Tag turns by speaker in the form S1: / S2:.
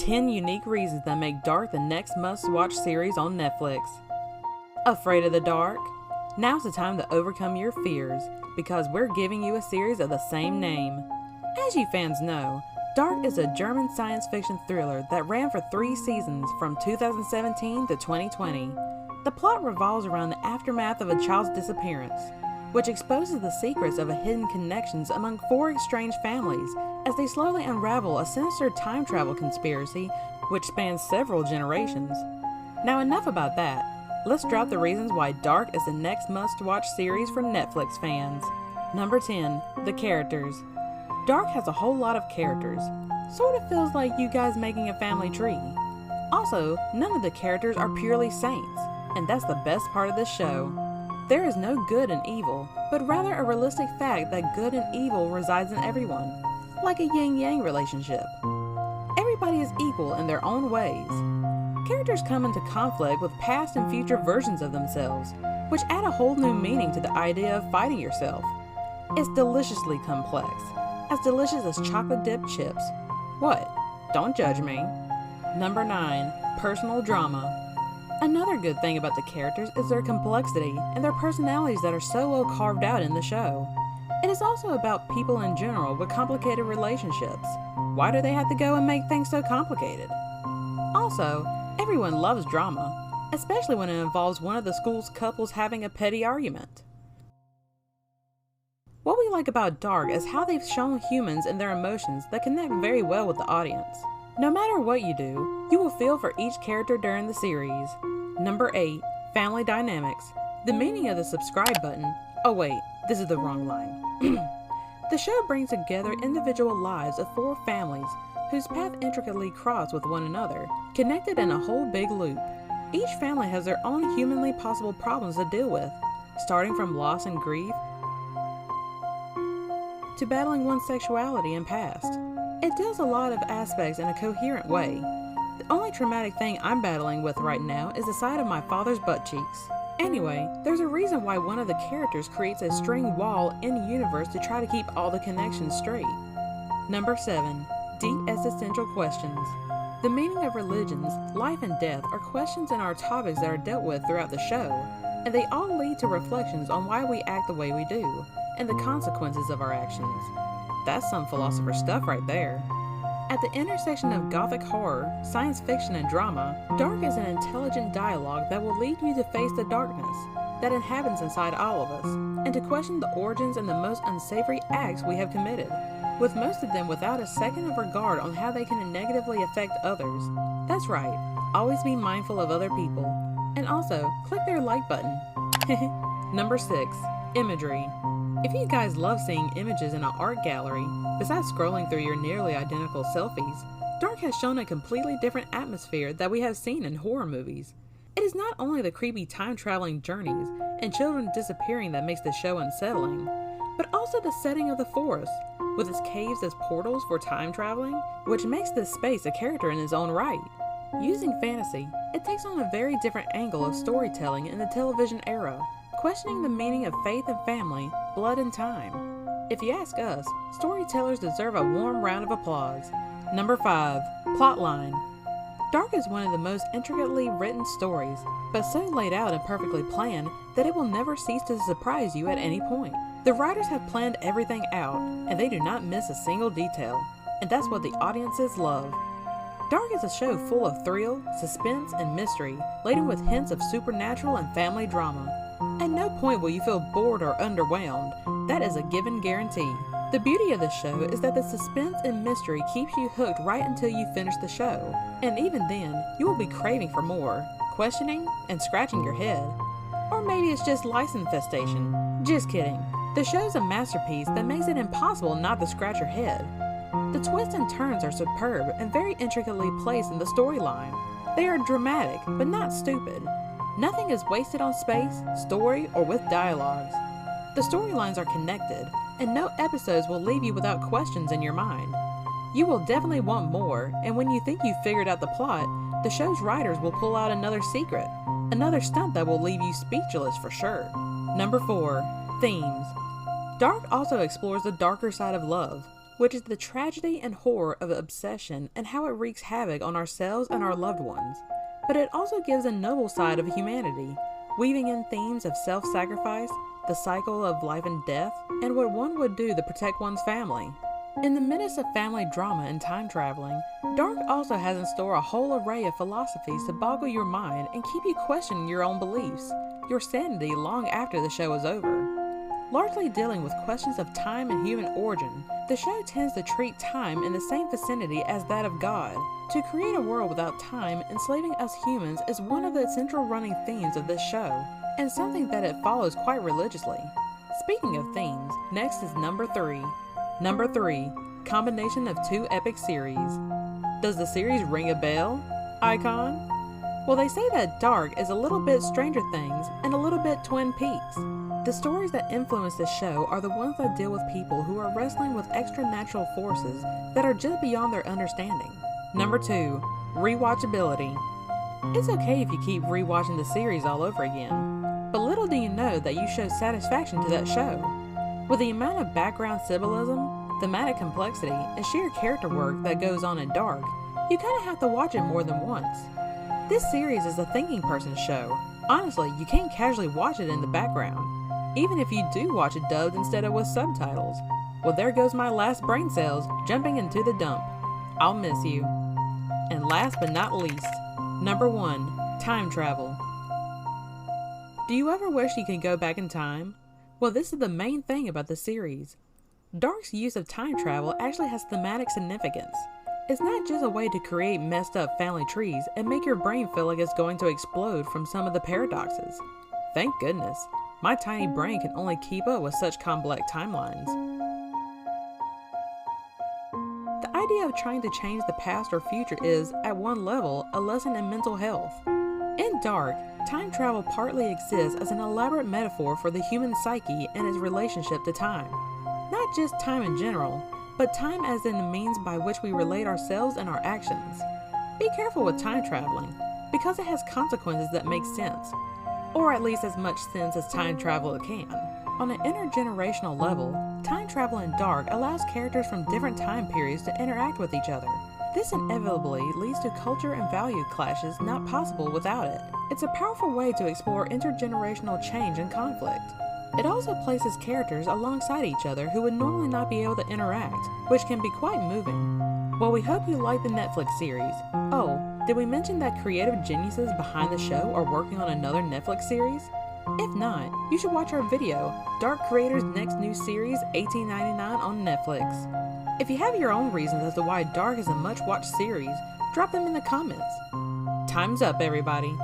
S1: 10 unique reasons that make Dark the next must-watch series on Netflix. Afraid of the dark? Now's the time to overcome your fears, because we're giving you a series of the same name. As you fans know, Dark is a German science fiction thriller that ran for 3 seasons from 2017 to 2020. The plot revolves around the aftermath of a child's disappearance, which exposes the secrets of hidden connections among 4 estranged families as they slowly unravel a sinister time travel conspiracy which spans several generations. Now enough about that. Let's drop the reasons why Dark is the next must-watch series for Netflix fans. Number 10. The characters. Dark has a whole lot of characters. Sort of feels like you guys making a family tree. Also, none of the characters are purely saints, and that's the best part of this show. There is no good and evil, but rather a realistic fact that good and evil resides in everyone, like a yin-yang relationship. Everybody is equal in their own ways. Characters come into conflict with past and future versions of themselves, which add a whole new meaning to the idea of fighting yourself. It's deliciously complex, as delicious as chocolate-dipped chips. What? Don't judge me. Number 9. Personal drama. Another good thing about the characters is their complexity and their personalities that are so well carved out in the show. It is also about people in general with complicated relationships. Why do they have to go and make things so complicated? Also, everyone loves drama, especially when it involves one of the school's couples having a petty argument. What we like about Dark is how they've shown humans and their emotions that connect very well with the audience. No matter what you do, you will feel for each character during the series. Number 8. Family dynamics. The meaning of the subscribe button. Oh wait, this is the wrong line. The show brings together individual lives of 4 families whose paths intricately cross with one another, connected in a whole big loop. Each family has their own humanly possible problems to deal with, starting from loss and grief to battling one's sexuality and past. It deals a lot of aspects in a coherent way. The only traumatic thing I'm battling with right now is the sight of my father's butt cheeks. Anyway, there's a reason why one of the characters creates a string wall in the universe to try to keep all the connections straight. Number 7. Deep existential questions. The meaning of religions, life and death are questions and are topics that are dealt with throughout the show, and they all lead to reflections on why we act the way we do, and the consequences of our actions. That's some philosopher stuff right there. At the intersection of gothic horror, science fiction, and drama, Dark is an intelligent dialogue that will lead you to face the darkness that inhabits inside all of us, and to question the origins and the most unsavory acts we have committed, with most of them without a second of regard on how they can negatively affect others. That's right, always be mindful of other people, and also click their like button. Number 6. Imagery. If you guys love seeing images in an art gallery, besides scrolling through your nearly identical selfies, Dark has shown a completely different atmosphere that we have seen in horror movies. It is not only the creepy time-traveling journeys and children disappearing that makes the show unsettling, but also the setting of the forest, with its caves as portals for time traveling, which makes this space a character in its own right. Using fantasy, it takes on a very different angle of storytelling in the television era, questioning the meaning of faith and family, blood and time. If you ask us, storytellers deserve a warm round of applause. Number 5. Plotline. Dark is one of the most intricately written stories, but so laid out and perfectly planned that it will never cease to surprise you at any point. The writers have planned everything out, and they do not miss a single detail, and that's what the audiences love. Dark is a show full of thrill, suspense, and mystery, laden with hints of supernatural and family drama. At no point will you feel bored or underwhelmed. That is a given guarantee. The beauty of this show is that the suspense and mystery keeps you hooked right until you finish the show. And even then, you will be craving for more, questioning and scratching your head. Or maybe it's just lice infestation. Just kidding. The show's a masterpiece that makes it impossible not to scratch your head. The twists and turns are superb and very intricately placed in the storyline. They are dramatic, but not stupid. Nothing is wasted on space, story, or with dialogues. The storylines are connected, and no episodes will leave you without questions in your mind. You will definitely want more, and when you think you've figured out the plot, the show's writers will pull out another secret, another stunt that will leave you speechless for sure. Number 4. Themes. Dark also explores the darker side of love. which is the tragedy and horror of obsession and how it wreaks havoc on ourselves and our loved ones. But it also gives a noble side of humanity, weaving in themes of self-sacrifice, the cycle of life and death, and what one would do to protect one's family. In the midst of family drama and time traveling, Dark also has in store a whole array of philosophies to boggle your mind and keep you questioning your own beliefs, your sanity long after the show is over. Largely dealing with questions of time and human origin, the show tends to treat time in the same vicinity as that of God. To create a world without time enslaving us humans is one of the central running themes of this show, and something that it follows quite religiously. Speaking of themes, next is number 3. Number 3, combination of two epic series. Does the series ring a bell, Icon? Well, they say that Dark is a little bit Stranger Things and a little bit Twin Peaks. The stories that influence the show are the ones that deal with people who are wrestling with extra-natural forces that are just beyond their understanding. Number 2, rewatchability. It's okay if you keep rewatching the series all over again, but little do you know that you show satisfaction to that show. With the amount of background symbolism, thematic complexity, and sheer character work that goes on in Dark, you kinda have to watch it more than once. This series is a thinking person's show. Honestly, you can't casually watch it in the background, even if you do watch it dubbed instead of with subtitles. Well, there goes my last brain cells jumping into the dump. I'll miss you. And last but not least, number 1, time travel. Do you ever wish you could go back in time? Well, this is the main thing about the series. Dark's use of time travel actually has thematic significance. It's not just a way to create messed up family trees and make your brain feel like it's going to explode from some of the paradoxes. Thank goodness, my tiny brain can only keep up with such complex timelines. The idea of trying to change the past or future is, at one level, a lesson in mental health. In Dark, time travel partly exists as an elaborate metaphor for the human psyche and its relationship to time. Not just time in general, but time as in the means by which we relate ourselves and our actions. Be careful with time traveling, because it has consequences that make sense, or at least as much sense as time travel can. On an intergenerational level, time travel in Dark allows characters from different time periods to interact with each other. This inevitably leads to culture and value clashes not possible without it. It's a powerful way to explore intergenerational change and conflict. It also places characters alongside each other who would normally not be able to interact, which can be quite moving. Well, we hope you like the Netflix series. Oh, did we mention that creative geniuses behind the show are working on another Netflix series? If not, you should watch our video, Dark Creator's next new series, $18.99 on Netflix. If you have your own reasons as to why Dark is a much-watched series, drop them in the comments. Time's up, everybody.